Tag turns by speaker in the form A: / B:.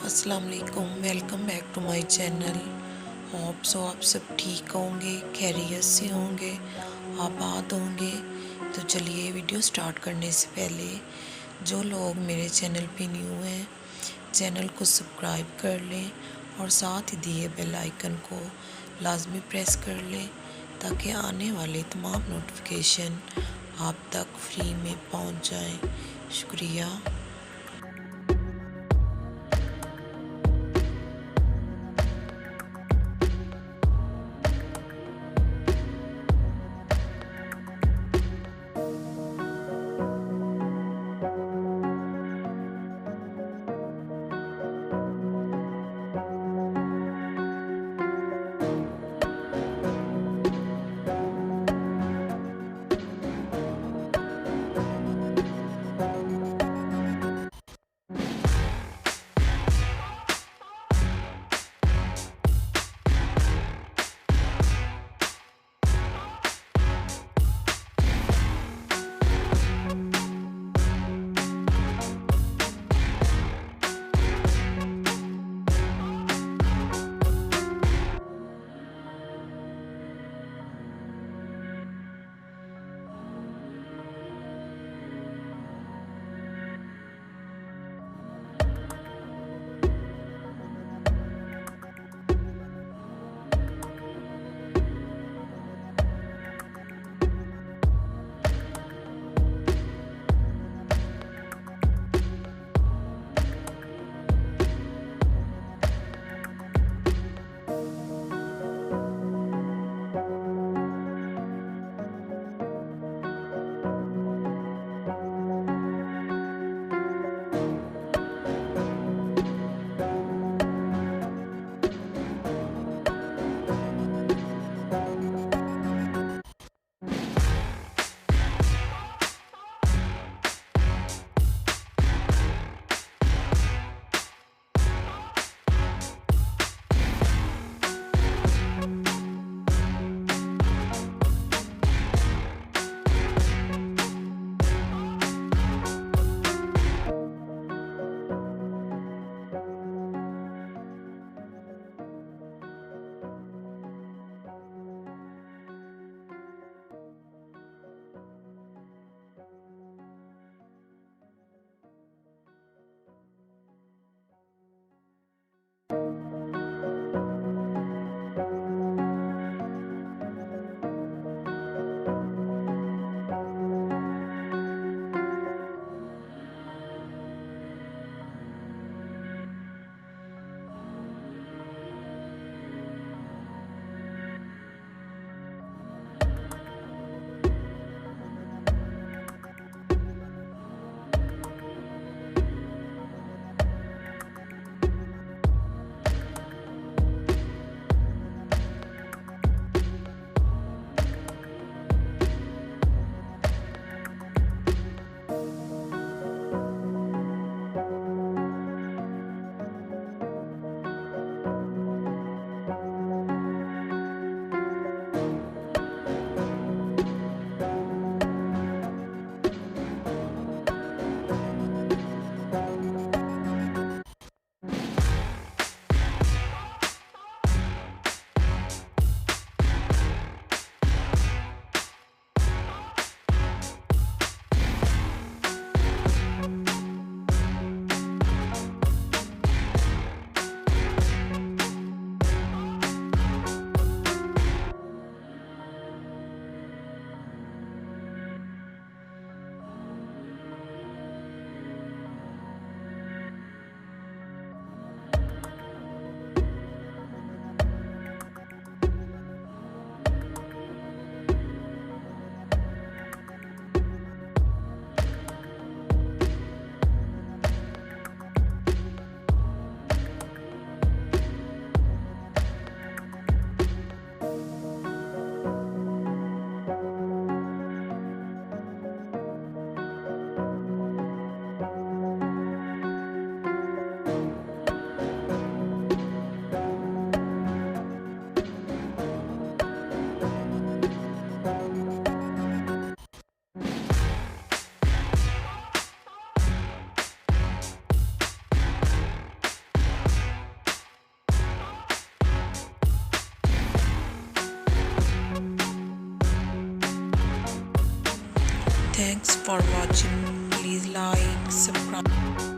A: अस्सलाम वालेकुम, welcome back to my channel. Hope so आप सब ठीक होंगे, खैरियत से होंगे, आबाद होंगे। तो चलिए वीडियो स्टार्ट करने से पहले जो लोग मेरे चैनल पे न्यू हैं चैनल को सब्सक्राइब कर लें और साथ ही दिए बेल आइकन को लाजमी प्रेस कर लें ताकि आने वाले तमाम नोटिफिकेशन आप तक फ्री में पहुंच जाएं। शुक्रिया। Thanks for watching. Please like, subscribe.